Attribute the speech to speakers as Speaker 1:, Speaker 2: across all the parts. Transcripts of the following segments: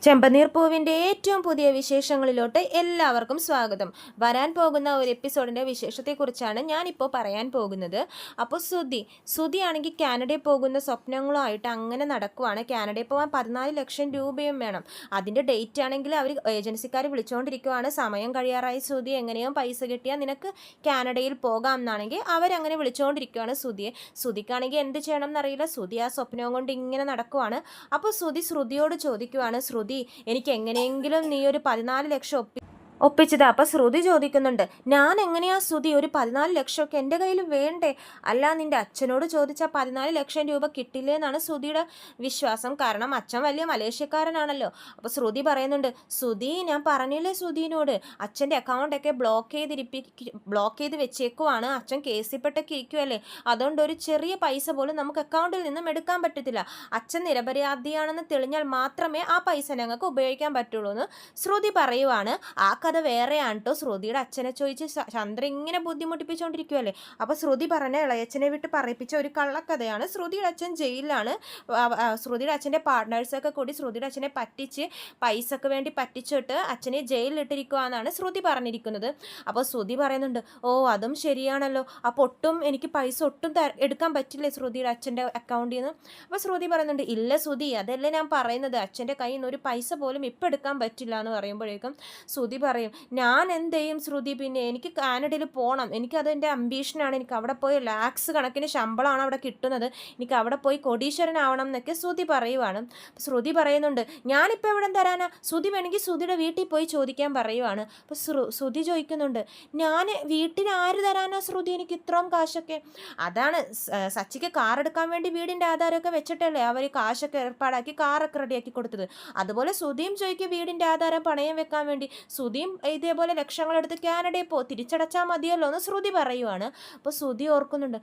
Speaker 1: ചെമ്പനീർ പൂവിൻ്റെ ഏറ്റവും പുതിയ വിശേഷങ്ങളിലോട്ട് എല്ലാവർക്കും സ്വാഗതം. വരാൻ പോകുന്ന ഒരു എപ്പിസോഡിൻ്റെ വിശേഷത്തെക്കുറിച്ചാണ് ഞാനിപ്പോൾ പറയാൻ പോകുന്നത്. അപ്പോൾ സുധിയാണെങ്കിൽ കാനഡയിൽ പോകുന്ന സ്വപ്നങ്ങളുമായിട്ട് അങ്ങനെ നടക്കുവാണ്. കാനഡയിൽ പോകാൻ 14 ലക്ഷം രൂപയും വേണം. അതിൻ്റെ ഡേറ്റ് ആണെങ്കിൽ അവർ ഏജൻസിക്കാർ വിളിച്ചുകൊണ്ടിരിക്കുവാണ്. സമയം കഴിയാറായി സുധി, എങ്ങനെയോ പൈസ കിട്ടിയാൽ നിനക്ക് കാനഡയിൽ പോകാം എന്നാണെങ്കിൽ അവരങ്ങനെ വിളിച്ചുകൊണ്ടിരിക്കുകയാണ് സുധിയെ. സുധിക്കാണെങ്കിൽ എന്ത് ചെയ്യണം എന്നറിയില്ല. സുധി ആ സ്വപ്നവും കൊണ്ട് ഇങ്ങനെ നടക്കുവാണ്. അപ്പോൾ ശ്രുതിയോട് ചോദിക്കുവാണ്, എനിക്ക് എങ്ങനെയെങ്കിലും നീ ഒരു 14 ലക്ഷം ഒപ്പിച്ചത്. അപ്പം ശ്രുതി ചോദിക്കുന്നുണ്ട്, ഞാൻ എങ്ങനെയാ ശ്രുതി ഒരു 14 ലക്ഷമൊക്കെ എൻ്റെ കയ്യിൽ വേണ്ടേ? അല്ല, നിൻ്റെ അച്ഛനോട് ചോദിച്ചാൽ 14 ലക്ഷം രൂപ കിട്ടില്ലേ എന്നാണ് ശ്രുതിയുടെ വിശ്വാസം. കാരണം അച്ഛൻ വലിയ മലേഷ്യക്കാരനാണല്ലോ. അപ്പോൾ ശ്രുതി പറയുന്നുണ്ട്, ശ്രുതി ഞാൻ പറഞ്ഞില്ലേ ശ്രുതിനോട്, അച്ഛൻ്റെ അക്കൗണ്ടൊക്കെ ബ്ലോക്ക് ചെയ്ത് വെച്ചേക്കുവാണ്. അച്ഛൻ കേസിൽപ്പെട്ടൊക്കെ ഇരിക്കുമല്ലേ, അതുകൊണ്ട് ഒരു ചെറിയ പൈസ പോലും നമുക്ക് അക്കൗണ്ടിൽ നിന്നും എടുക്കാൻ പറ്റത്തില്ല. അച്ഛൻ നിരപരാധിയാണെന്ന് തെളിഞ്ഞാൽ മാത്രമേ ആ പൈസ ഞങ്ങൾക്ക് ഉപയോഗിക്കാൻ പറ്റുള്ളൂ എന്ന് ശ്രുതി പറയുവാണ്. ആ കഥ വേറെയാണ് കേട്ടോ. ശ്രുതിയുടെ അച്ഛനെ ചോദിച്ച് ചന്ദ്ര ഇങ്ങനെ ബുദ്ധിമുട്ടിപ്പിച്ചുകൊണ്ടിരിക്കുമല്ലേ. അപ്പോൾ ശ്രുതി പറഞ്ഞ ഇളയച്ചനെ വിട്ട് പറയിപ്പിച്ച ഒരു കള്ളക്കഥയാണ്. ശ്രുതിയുടെ അച്ഛൻ ജയിലിലാണ്. ശ്രുതിയുടെ അച്ഛൻ്റെ പാർട്ട്നേഴ്സൊക്കെ കൂടി ശ്രുതിയുടെ അച്ഛനെ പറ്റിച്ച് പൈസക്ക് വേണ്ടി പറ്റിച്ചിട്ട് അച്ഛനെ ജയിലിലിട്ടിരിക്കുകയെന്നാണ് ശ്രുതി പറഞ്ഞിരിക്കുന്നത്. അപ്പോൾ ശ്രുതി പറയുന്നുണ്ട്, ഓ അതും ശരിയാണല്ലോ, അപ്പോൾ എനിക്ക് പൈസ എടുക്കാൻ പറ്റില്ലേ ശ്രുതിയുടെ അച്ഛൻ്റെ അക്കൗണ്ടിൽ നിന്ന്? അപ്പോൾ ശ്രുതി പറയുന്നുണ്ട്, ഇല്ല ശ്രുതി, അതല്ലേ ഞാൻ പറയുന്നത്, അച്ഛൻ്റെ കയ്യിൽ നിന്ന് ഒരു പൈസ പോലും ഇപ്പം എടുക്കാൻ പറ്റില്ല എന്ന് പറയുമ്പോഴേക്കും ശ്രുതി പറയും, ഞാൻ എന്ത് ചെയ്യും ശ്രുതി, പിന്നെ എനിക്ക് കാനഡയിൽ പോകണം, എനിക്കതെൻ്റെ അംബീഷനാണ്, എനിക്ക് അവിടെ പോയി ലാക്സ് കണക്കിന് ശമ്പളമാണ് അവിടെ കിട്ടുന്നത്, എനിക്ക് അവിടെ പോയി കോടീശ്വരനാവണം എന്നൊക്കെ ശ്രുതി പറയുവാണ്. ശ്രുതി പറയുന്നുണ്ട്, ഞാനിപ്പോൾ എവിടെ തരാനാ? ശ്രുതി വേണമെങ്കിൽ ശ്രുതിയുടെ വീട്ടിൽ പോയി ചോദിക്കാൻ പറയുവാണ്. അപ്പോൾ ശ്രുതി ചോദിക്കുന്നുണ്ട്, ഞാൻ വീട്ടിൽ ആര് തരാനാ ശ്രുതി എനിക്ക് ഇത്രയും കാശൊക്കെ? അതാണ് സച്ചിക്ക് കാർ എടുക്കാൻ വേണ്ടി വീടിൻ്റെ ആധാരമൊക്കെ വെച്ചിട്ടല്ലേ അവർ കാശൊക്കെ ഏർപ്പാടാക്കി കാറൊക്കെ റെഡിയാക്കി കൊടുത്തത്. അതുപോലെ ശ്രുതിയും ചോദിക്കും വീടിൻ്റെ ആധാരം പണയം വെക്കാൻ വേണ്ടി. ശ്രുതിയും ഇതേപോലെ ലക്ഷങ്ങളെടുത്ത് കാനഡയിൽ തിരിച്ചടച്ചാൽ മതിയല്ലോ എന്ന് ശ്രുതി പറയുവാണ്. അപ്പോൾ ശ്രുതി ഓർക്കുന്നുണ്ട്,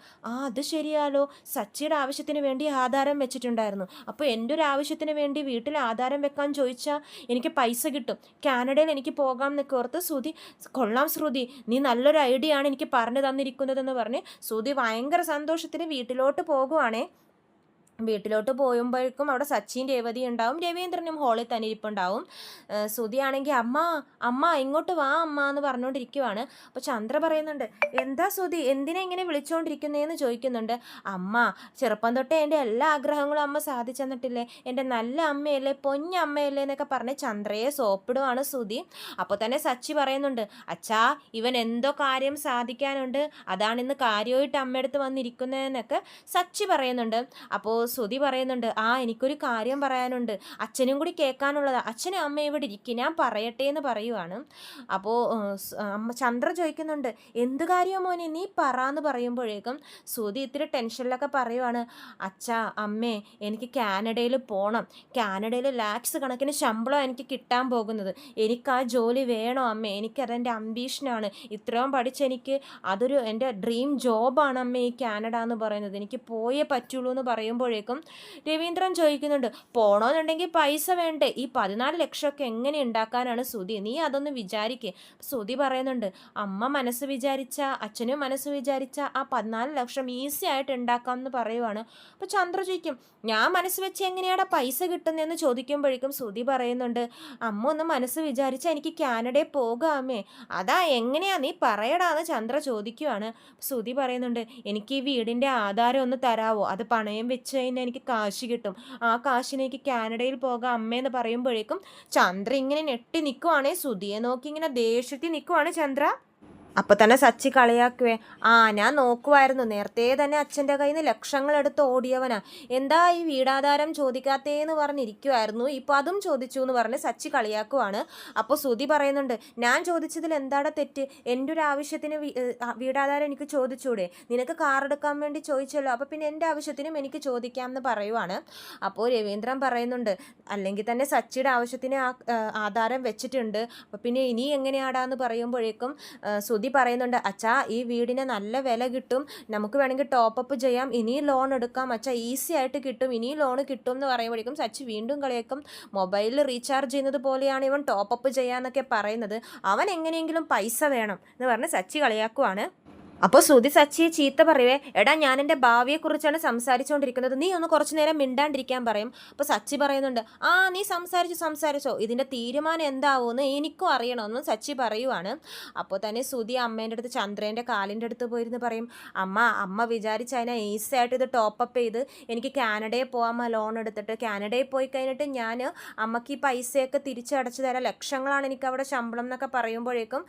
Speaker 1: അത് ശരിയാലോ, സച്ചിയുടെ ആവശ്യത്തിന് വേണ്ടി ആധാരം വെച്ചിട്ടുണ്ടായിരുന്നു, അപ്പോൾ എൻ്റെ ഒരു ആവശ്യത്തിന് വേണ്ടി വീട്ടിൽ ആധാരം വെക്കാൻ ചോദിച്ചാൽ എനിക്ക് പൈസ കിട്ടും, കാനഡയിൽ എനിക്ക് പോകാം എന്നൊക്കെ ഓർത്ത് ശ്രുതി, കൊള്ളാം ശ്രുതി, നീ നല്ലൊരു ഐഡിയ ആണ് എനിക്ക് പറഞ്ഞു തന്നിരിക്കുന്നതെന്ന് പറഞ്ഞ് ശ്രുതി ഭയങ്കര സന്തോഷത്തിൽ വീട്ടിലോട്ട് പോകുവാണേ. വീട്ടിലോട്ട് പോകുമ്പോഴേക്കും അവിടെ സച്ചിൻ രേവതി ഉണ്ടാവും, രവീന്ദ്രനും ഹോളിൽ തന്നെ ഇരിപ്പുണ്ടാവും. ശ്രുതിയാണെങ്കിൽ അമ്മ ഇങ്ങോട്ട് വാ അമ്മ എന്ന് പറഞ്ഞുകൊണ്ടിരിക്കുവാണ്. അപ്പോൾ ചന്ദ്ര പറയുന്നുണ്ട്, എന്താ ശ്രുതി, എന്തിനാ ഇങ്ങനെ വിളിച്ചുകൊണ്ടിരിക്കുന്നതെന്ന് ചോദിക്കുന്നുണ്ട്. അമ്മ ചെറുപ്പം തൊട്ടേ എൻ്റെ എല്ലാ ആഗ്രഹങ്ങളും അമ്മ സാധിച്ചു തന്നിട്ടില്ലേ, എൻ്റെ നല്ല അമ്മയല്ലേ, പൊന്നമ്മയല്ലേ എന്നൊക്കെ പറഞ്ഞ് ചന്ദ്രയെ സോപ്പിടുവാണ് ശ്രുതി. അപ്പോൾ തന്നെ സച്ചി പറയുന്നുണ്ട്, അച്ഛാ ഇവൻ എന്തോ കാര്യം സാധിക്കാനുണ്ട്, അതാണ് ഇന്ന് കാര്യമായിട്ട് അമ്മയടുത്ത് വന്നിരിക്കുന്നതെന്നൊക്കെ സച്ചി പറയുന്നുണ്ട്. അപ്പോൾ ശ്രുതി പറയുന്നുണ്ട്, എനിക്കൊരു കാര്യം പറയാനുണ്ട്, അച്ഛനും കൂടി കേൾക്കാനുള്ളതാണ്, അച്ഛനും അമ്മ ഇവിടെ ഇരിക്കും, ഞാൻ പറയട്ടെ എന്ന് പറയുവാണ്. അപ്പോൾ ചന്ദ്ര ചോദിക്കുന്നുണ്ട്, എന്ത് കാര്യമോ മോനെ, നീ എന്ന് പറയുമ്പോഴേക്കും ശ്രുതി ഇത്തിരി ടെൻഷനിലൊക്കെ പറയുവാണ്, അച്ഛാ അമ്മേ എനിക്ക് കാനഡയിൽ പോകണം, കാനഡയിൽ ലാക്സ് കണക്കിന് ശമ്പളം എനിക്ക് കിട്ടാൻ പോകുന്നത്, എനിക്ക് ആ ജോലി വേണോ അമ്മേ, എനിക്കതെൻ്റെ അംബീഷനാണ്, ഇത്രയും പഠിച്ചെനിക്ക് അതൊരു എൻ്റെ ഡ്രീം ജോബാണ് അമ്മേ ഈ കാനഡ എന്ന് പറയുന്നത്, എനിക്ക് പോയേ പറ്റുള്ളൂ എന്ന് പറയുമ്പോഴേക്കും രവീന്ദ്രൻ ചോദിക്കുന്നുണ്ട്, പോണോന്നുണ്ടെങ്കിൽ പൈസ വേണ്ടേ, ഈ 14 ലക്ഷമൊക്കെ എങ്ങനെ ഉണ്ടാക്കാനാണ് ശ്രുതി, നീ അതൊന്ന് വിചാരിക്കേ. ശ്രുതി പറയുന്നുണ്ട്, അമ്മ മനസ്സ് വിചാരിച്ച അച്ഛനും മനസ്സ് വിചാരിച്ച ആ 14 ലക്ഷം ഈസി ആയിട്ട് ഉണ്ടാക്കാം എന്ന് പറയുവാണ്. അപ്പോൾ ചന്ദ്ര ചോദിക്കും, ഞാൻ മനസ്സ് വെച്ച് എങ്ങനെയാണ് പൈസ കിട്ടുന്നതെന്ന് ചോദിക്കുമ്പോഴേക്കും ശ്രുതി പറയുന്നുണ്ട്, അമ്മ ഒന്ന് മനസ്സ് വിചാരിച്ചാൽ എനിക്ക് കാനഡയിൽ പോകാമേ, അതാ എങ്ങനെയാ നീ പറയടാന്ന് ചന്ദ്ര ചോദിക്കുവാണ്. ശ്രുതി പറയുന്നുണ്ട്, എനിക്ക് ഈ വീടിൻ്റെ ആധാരം ഒന്ന് തരാവോ, അത് പണയം വെച്ച് കഴിഞ്ഞാൽ എനിക്ക് കാശ് കിട്ടും, ആ കാശിന് എനിക്ക് കാനഡയിൽ പോകാം അമ്മയെന്ന് പറയുമ്പോഴേക്കും ചന്ദ്ര ഇങ്ങനെ ഞെട്ടി നിൽക്കുവാണേ, ശ്രുതിയെ നോക്കി ഇങ്ങനെ ദേഷ്യത്തിൽ നിൽക്കുവാണ് ചന്ദ്ര. അപ്പോൾ തന്നെ സച്ചി കളിയാക്കുവേ, ഞാൻ നോക്കുമായിരുന്നു, നേരത്തെ തന്നെ അച്ഛൻ്റെ കയ്യിൽ നിന്ന് ലക്ഷങ്ങളെടുത്ത് ഓടിയവനാ, എന്താ ഈ വീടാധാരം ചോദിക്കാത്തേന്ന് പറഞ്ഞിരിക്കുമായിരുന്നു, ഇപ്പോൾ അതും ചോദിച്ചു എന്ന് പറഞ്ഞ് സച്ചി കളിയാക്കുവാണ്. അപ്പോൾ ശ്രുതി പറയുന്നുണ്ട്, ഞാൻ ചോദിച്ചതിൽ എന്താണ് തെറ്റ്, എൻ്റെ ഒരു ആവശ്യത്തിന് വീടാധാരം എനിക്ക് ചോദിച്ചൂടെ, നിനക്ക് കാർ എടുക്കാൻ വേണ്ടി ചോദിച്ചല്ലോ, അപ്പോൾ പിന്നെ എൻ്റെ ആവശ്യത്തിനും എനിക്ക് ചോദിക്കാം എന്ന് പറയുവാണ്. അപ്പോൾ രവീന്ദ്രൻ പറയുന്നുണ്ട്, അല്ലെങ്കിൽ തന്നെ സച്ചിയുടെ ആവശ്യത്തിന് ആധാരം വെച്ചിട്ടുണ്ട്, അപ്പോൾ പിന്നെ ഇനി എങ്ങനെയാടാന്ന് പറയുമ്പോഴേക്കും ശ്രുതി പറയുന്നുണ്ട്, അച്ഛാ ഈ വീടിന് നല്ല വില കിട്ടും, നമുക്ക് വേണമെങ്കിൽ ടോപ്പപ്പ് ചെയ്യാം, ഇനി ലോൺ എടുക്കാം അച്ഛാ, ഈസി ആയിട്ട് കിട്ടും, ഇനി ലോൺ കിട്ടും എന്ന് പറയുമ്പോഴേക്കും സച്ചി വീണ്ടും കളിയാക്കും, മൊബൈലിൽ റീചാർജ് ചെയ്യുന്നത് പോലെയാണ് ഇവൻ ടോപ്പപ്പ് ചെയ്യാന്നൊക്കെ പറയുന്നത്, അവൻ എങ്ങനെയെങ്കിലും പൈസ വേണം എന്ന് പറഞ്ഞ് സച്ചി കളിയാക്കുവാണ്. അപ്പോൾ ശ്രുതി സച്ചിയെ ചീത്ത പറയുവേ, എടാ ഞാൻ എൻ്റെ ഭാവിയെക്കുറിച്ചാണ് സംസാരിച്ചുകൊണ്ടിരിക്കുന്നത്, നീ ഒന്ന് കുറച്ചു നേരം മിണ്ടാണ്ടിരിക്കാൻ പറയും. അപ്പോൾ സച്ചി പറയുന്നുണ്ട്, ആ നീ സംസാരിച്ചോ, ഇതിൻ്റെ തീരുമാനം എന്താവുമെന്ന് എനിക്കും അറിയണമെന്ന് സച്ചി പറയുവാണ്. അപ്പോൾ തന്നെ ശ്രുതി അമ്മേൻ്റെ അടുത്ത് ചന്ദ്രേൻ്റെ കാലിൻ്റെ അടുത്ത് പോയിരുന്ന് പറയും, അമ്മ വിചാരിച്ച അതിനെ ഈസിയായിട്ട് ഇത് ടോപ്പപ്പ് ചെയ്ത് എനിക്ക് കാനഡയിൽ പോകാൻ ലോൺ എടുത്തിട്ട് കാനഡയിൽ പോയി കഴിഞ്ഞിട്ട് ഞാൻ അമ്മയ്ക്ക് ഈ പൈസയൊക്കെ തിരിച്ചടച്ചു തരാം, ലക്ഷങ്ങളാണ് എനിക്ക് അവിടെ ശമ്പളം എന്നൊക്കെ പറയുമ്പോഴേക്കും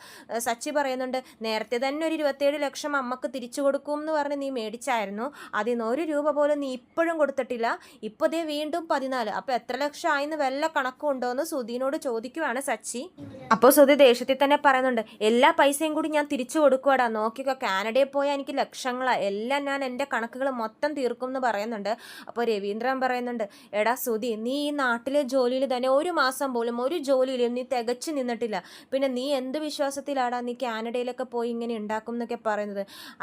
Speaker 1: സച്ചി പറയുന്നുണ്ട്, നേരത്തെ തന്നെ ഒരു 27 ലക്ഷം അമ്മക്ക് തിരിച്ചു കൊടുക്കും എന്ന് പറഞ്ഞ് നീ മേടിച്ചായിരുന്നു, അതിൽ നിന്ന് 1 രൂപ പോലും നീ ഇപ്പോഴും കൊടുത്തിട്ടില്ല, ഇപ്പോൾ ദേ വീണ്ടും 14, അപ്പോൾ എത്ര ലക്ഷം ആയിന്ന് വല്ല കണക്കുണ്ടോ എന്ന് സുധീനോട് ചോദിക്കുവാണ് സച്ചി. അപ്പോൾ സുധി ദേഷ്യത്തിൽ തന്നെ പറയുന്നുണ്ട്, എല്ലാ പൈസയും കൂടി ഞാൻ തിരിച്ചു കൊടുക്കുവാടാ, നോക്കിക്കോ കാനഡയിൽ പോയാൽ എനിക്ക് ലക്ഷങ്ങളാണ്, എല്ലാം ഞാൻ എൻ്റെ കണക്കുകൾ മൊത്തം തീർക്കും എന്ന് പറയുന്നുണ്ട്. അപ്പോൾ രവീന്ദ്രൻ പറയുന്നുണ്ട്, എടാ സുധി, നീ ഈ നാട്ടിലെ ജോലിയിൽ തന്നെ 1 മാസം പോലും ഒരു ജോലിയിലും നീ തികച്ചു നിന്നിട്ടില്ല, പിന്നെ നീ എന്ത് വിശ്വാസത്തിലാടാ നീ കാനഡയിലൊക്കെ പോയി ഇങ്ങനെ ഉണ്ടാക്കും എന്നൊക്കെ പറയുന്നത്.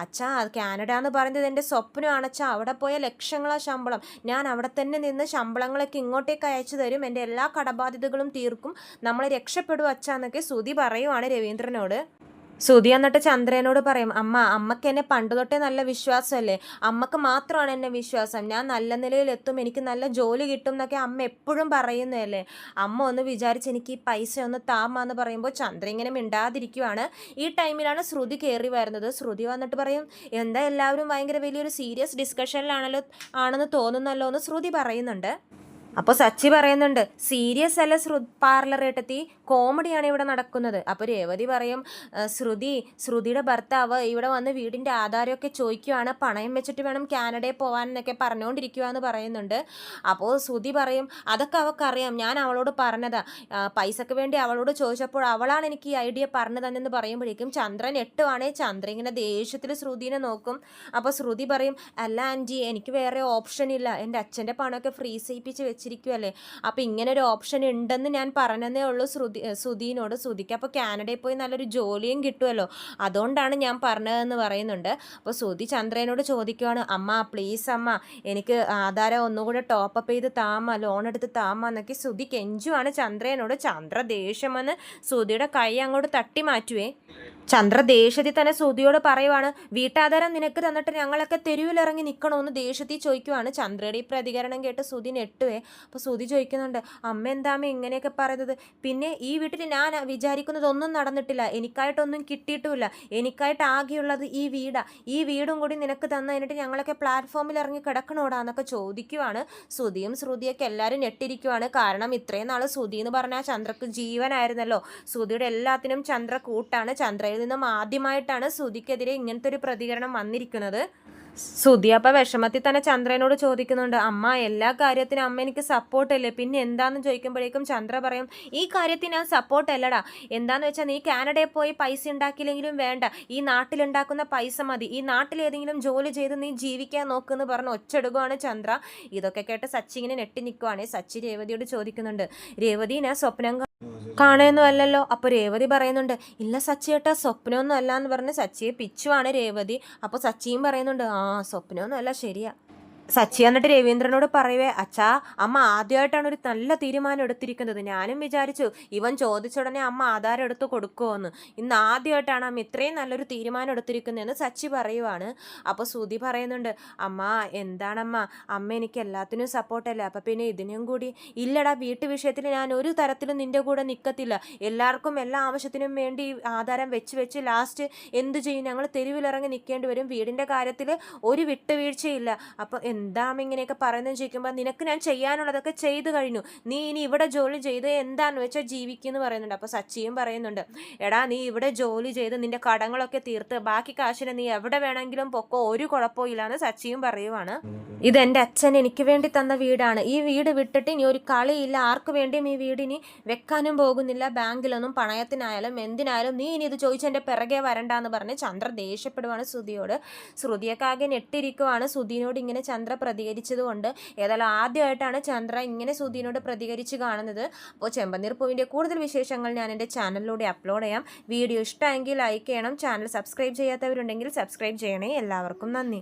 Speaker 1: അച്ഛാ, കാനഡ എന്ന് പറയുന്നത് എൻ്റെ സ്വപ്നമാണ് അച്ഛാ, അവിടെ പോയ ലക്ഷങ്ങളാ ശമ്പളം, ഞാൻ അവിടെ തന്നെ നിന്ന് ശമ്പളങ്ങളൊക്കെ ഇങ്ങോട്ടേക്ക് അയച്ചു തരും, എൻ്റെ എല്ലാ കടബാധ്യതകളും തീർക്കും, നമ്മൾ രക്ഷപ്പെടും അച്ഛാ എന്നൊക്കെ ശ്രുതി പറയുവാണ് രവീന്ദ്രനോട്. ശ്രുതി എന്നിട്ട് ചന്ദ്രനോട് പറയും, അമ്മക്ക് എന്നെ പണ്ട് തൊട്ടേ നല്ല വിശ്വാസമല്ലേ, അമ്മക്ക് മാത്രമാണ് എന്നെ വിശ്വാസം, ഞാൻ നല്ല നിലയിലെത്തും, എനിക്ക് നല്ല ജോലി കിട്ടും എന്നൊക്കെ അമ്മ എപ്പോഴും പറയുന്നതല്ലേ, അമ്മ ഒന്ന് വിചാരിച്ച് എനിക്ക് ഈ പൈസ ഒന്ന് താമാന്ന് പറയുമ്പോൾ ചന്ദ്ര ഇങ്ങനെ മിണ്ടാതിരിക്കുവാണ്. ഈ ടൈമിലാണ് ശ്രുതി കയറി വരുന്നത്. ശ്രുതി വന്നിട്ട് പറയും, എന്താ എല്ലാവരും ഭയങ്കര വലിയൊരു സീരിയസ് ഡിസ്കഷനിലാണല്ലോ ആണെന്ന് തോന്നുന്നല്ലോ എന്ന് ശ്രുതി പറയുന്നുണ്ട്. അപ്പോൾ സച്ചി പറയുന്നുണ്ട്, സീരിയസ് അല്ല പാർലർ ഏട്ടത്തി, കോമഡിയാണ് ഇവിടെ നടക്കുന്നത്. അപ്പോൾ രേവതി പറയും, ശ്രുതിയുടെ ഭർത്താവ് ഇവിടെ വന്ന് വീടിൻ്റെ ആധാരമൊക്കെ ചോദിക്കുവാണ്, പണയം വെച്ചിട്ട് വേണം കാനഡയിൽ പോകാൻ എന്നൊക്കെ പറഞ്ഞുകൊണ്ടിരിക്കുകയെന്ന് പറയുന്നുണ്ട്. അപ്പോൾ ശ്രുതി പറയും, അതൊക്കെ അവൾക്കറിയാം, ഞാൻ അവളോട് പറഞ്ഞതാ, പൈസക്ക് വേണ്ടി അവളോട് ചോദിച്ചപ്പോൾ അവളാണ് എനിക്ക് ഈ ഐഡിയ പറഞ്ഞു തന്നെന്ന് പറയുമ്പോഴേക്കും ചന്ദ്രൻ എട്ടുവാണേ. ചന്ദ്രൻ ഇങ്ങനെ ദേഷ്യത്തിൽ ശ്രുതിനെ നോക്കും. അപ്പോൾ ശ്രുതി പറയും, അല്ല ആൻറ്റി, എനിക്ക് വേറെ ഓപ്ഷൻ ഇല്ല, എൻ്റെ അച്ഛൻ്റെ പണമൊക്കെ ഫ്രീസ് ചെയ്യിപ്പിച്ച് വെച്ചിരിക്കുമല്ലേ, അപ്പോൾ ഇങ്ങനെ ഒരു ഓപ്ഷൻ ഉണ്ടെന്ന് ഞാൻ പറഞ്ഞതേ ഉള്ളൂ ശ്രുതിനോട്. ശ്രുതിക്ക് അപ്പോൾ കാനഡയിൽ പോയി നല്ലൊരു ജോലിയും കിട്ടുമല്ലോ, അതുകൊണ്ടാണ് ഞാൻ പറഞ്ഞതെന്ന് പറയുന്നുണ്ട്. അപ്പോൾ ശ്രുതി ചന്ദ്രനോട് ചോദിക്കുവാണ്, അമ്മ പ്ലീസ് അമ്മ, എനിക്ക് ആധാരം ഒന്നുകൂടെ ടോപ്പപ്പ് ചെയ്ത് താമ, ലോൺ എടുത്ത് താമ എന്നൊക്കെ ശ്രുതി കെഞ്ചുവാണ് ചന്ദ്രനോട്. ചന്ദ്ര ദേഷ്യം വന്ന് ശ്രുതിയുടെ കൈ അങ്ങോട്ട് തട്ടി മാറ്റുവേ. ചന്ദ്ര ദേഷ്യത്തിൽ തന്നെ ശ്രുതിയോട് പറയുവാണ്, വീട്ടാധാരം നിനക്ക് തന്നിട്ട് ഞങ്ങളൊക്കെ തെരുവിലിറങ്ങി നിൽക്കണമെന്ന് ദേഷ്യത്തിൽ ചോദിക്കുവാണ്. ചന്ദ്രയുടെ ഈ പ്രതികരണം കേട്ട് ശ്രുതി നെട്ടുവേ. അപ്പോൾ ശ്രുതി ചോദിക്കുന്നുണ്ട്, അമ്മ എന്താമ്മ ഇങ്ങനെയൊക്കെ പറയുന്നത്, പിന്നെ ഈ വീട്ടിൽ ഞാൻ വിചാരിക്കുന്നതൊന്നും നടന്നിട്ടില്ല, എനിക്കായിട്ടൊന്നും കിട്ടിയിട്ടുമില്ല, എനിക്കായിട്ട് ആകെയുള്ളത് ഈ വീടാണ്, ഈ വീടും കൂടി നിനക്ക് തന്നു കഴിഞ്ഞിട്ട് ഞങ്ങളൊക്കെ പ്ലാറ്റ്ഫോമിൽ ഇറങ്ങി കിടക്കണോടാന്നൊക്കെ ചോദിക്കുവാണ്. ശ്രുതിയൊക്കെ എല്ലാവരും ഞെട്ടിരിക്കുവാണ്. കാരണം ഇത്രയും നാൾ ശ്രുതി എന്ന് പറഞ്ഞാൽ ചന്ദ്രക്ക് ജീവനായിരുന്നല്ലോ, ശ്രുതിയുടെ എല്ലാത്തിനും ചന്ദ്ര കൂട്ടാണ്. ചന്ദ്രയിൽ നിന്നും ആദ്യമായിട്ടാണ് ശ്രുതിക്കെതിരെ ഇങ്ങനത്തെ ഒരു പ്രതികരണം വന്നിരിക്കുന്നത്. ശ്രുതി അപ്പം വിഷമത്തിൽ തന്നെ ചന്ദ്രനോട് ചോദിക്കുന്നുണ്ട്, അമ്മ എല്ലാ കാര്യത്തിനും അമ്മ എനിക്ക് സപ്പോർട്ടല്ലേ, പിന്നെ എന്താണെന്ന് ചോദിക്കുമ്പോഴേക്കും ചന്ദ്ര പറയും, ഈ കാര്യത്തിന് ഞാൻ സപ്പോർട്ടല്ലടാ, എന്താണെന്ന് വെച്ചാൽ നീ കാനഡയിൽ പോയി പൈസ ഉണ്ടാക്കിയില്ലെങ്കിലും വേണ്ട, ഈ നാട്ടിലുണ്ടാക്കുന്ന പൈസ മതി, ഈ നാട്ടിലേതെങ്കിലും ജോലി ചെയ്ത് നീ ജീവിക്കാൻ നോക്കുമെന്ന് പറഞ്ഞ് ഒച്ചെടുക്കുകയാണ് ചന്ദ്ര. ഇതൊക്കെ കേട്ട് സച്ചി ഇങ്ങനെ നെട്ടി നിൽക്കുവാണ്. സച്ചി രേവതിയോട് ചോദിക്കുന്നുണ്ട്, രേവതി ഞാൻ സ്വപ്നം കാണുകയൊന്നും അല്ലല്ലോ. അപ്പോൾ രേവതി പറയുന്നുണ്ട്, ഇല്ല സച്ചിയേട്ടാ, സ്വപ്നമൊന്നും അല്ല എന്ന് പറഞ്ഞ് സച്ചിയെ പിച്ചുവാണ് രേവതി. അപ്പോൾ സച്ചിയും പറയുന്നുണ്ട്, ആ സ്വപ്നമൊന്നും അല്ല, ശരിയാ. സച്ചി എന്നിട്ട് രവീന്ദ്രനോട് പറയുവേ, അച്ഛാ അമ്മ ആദ്യമായിട്ടാണ് ഒരു നല്ല തീരുമാനം എടുത്തിരിക്കുന്നത്, ഞാനും വിചാരിച്ചു ഇവൻ ചോദിച്ച ഉടനെ അമ്മ ആധാരം എടുത്ത് കൊടുക്കുമോന്ന്, ഇന്ന് ആദ്യമായിട്ടാണ് അമ്മ ഇത്രയും നല്ലൊരു തീരുമാനം എടുത്തിരിക്കുന്നതെന്ന് സച്ചി പറയുവാണ്. അപ്പോൾ ശ്രുതി പറയുന്നുണ്ട്, അമ്മ എന്താണമ്മ, അമ്മ എനിക്ക് എല്ലാത്തിനും സപ്പോർട്ടല്ലേ, അപ്പം പിന്നെ ഇതിനും കൂടി ഇല്ലടാ, വീട്ടു വിഷയത്തിൽ ഞാൻ ഒരു തരത്തിലും നിൻ്റെ കൂടെ നിൽക്കത്തില്ല, എല്ലാവർക്കും എല്ലാ ആവശ്യത്തിനും വേണ്ടി ആധാരം വെച്ച് ലാസ്റ്റ് എന്ത് ചെയ്യും, ഞങ്ങൾ തെരുവിലിറങ്ങി നിൽക്കേണ്ടി വരും, വീടിൻ്റെ കാര്യത്തിൽ ഒരു വിട്ടുവീഴ്ചയില്ല, അപ്പോൾ എന്താ ഇങ്ങനെയൊക്കെ പറയുന്നത് ചോദിക്കുമ്പോൾ, നിനക്ക് ഞാൻ ചെയ്യാനുള്ളതൊക്കെ ചെയ്തു കഴിഞ്ഞു, നീ ഇനി ഇവിടെ ജോലി ചെയ്ത് എന്താണെന്ന് വെച്ചാൽ ജീവിക്കുമെന്ന് പറയുന്നുണ്ട്. അപ്പോൾ സച്ചിയും പറയുന്നുണ്ട്, എടാ നീ ഇവിടെ ജോലി ചെയ്ത് നിന്റെ കടങ്ങളൊക്കെ തീർത്ത് ബാക്കി കാശിനെ നീ എവിടെ വേണമെങ്കിലും പൊക്കോ, ഒരു കുഴപ്പമില്ല എന്ന് സച്ചിയും പറയുവാണ്. ഇതെൻ്റെ അച്ഛൻ എനിക്ക് വേണ്ടി തന്ന വീടാണ്, ഈ വീട് വിട്ടിട്ട് ഇനി ഒരു കളിയില്ല, ആർക്ക് വേണ്ടിയും ഈ വീടിനി വെക്കാനും പോകുന്നില്ല, ബാങ്കിലൊന്നും പണയത്തിനായാലും എന്തിനായാലും നീ ഇനി ഇത് ചോദിച്ച് എൻ്റെ പിറകെ വരണ്ടെന്ന് പറഞ്ഞ് ചന്ദ്ര ദേഷ്യപ്പെടുവാണ് ശ്രുതിയോട്. ശ്രുതിയൊക്കെ ആകെ നെട്ടിരിക്കുവാണ് ശ്രുതിനോട് ഇങ്ങനെ ചന്ദ്ര പ്രതികരിച്ചത് കൊണ്ട്. ഏതായാലും ആദ്യമായിട്ടാണ് ചന്ദ്ര ഇങ്ങനെ ശ്രുതിനോട് പ്രതികരിച്ച് കാണുന്നത്. അപ്പോൾ ചെമ്പനീർ പൂവിൻ്റെ കൂടുതൽ വിശേഷങ്ങൾ ഞാൻ എൻ്റെ ചാനലിലൂടെ അപ്ലോഡ് ചെയ്യാം. വീഡിയോ ഇഷ്ടമെങ്കിൽ ലൈക്ക് ചെയ്യണം, ചാനൽ സബ്സ്ക്രൈബ് ചെയ്യാത്തവരുണ്ടെങ്കിൽ സബ്സ്ക്രൈബ് ചെയ്യണേ. എല്ലാവർക്കും നന്ദി.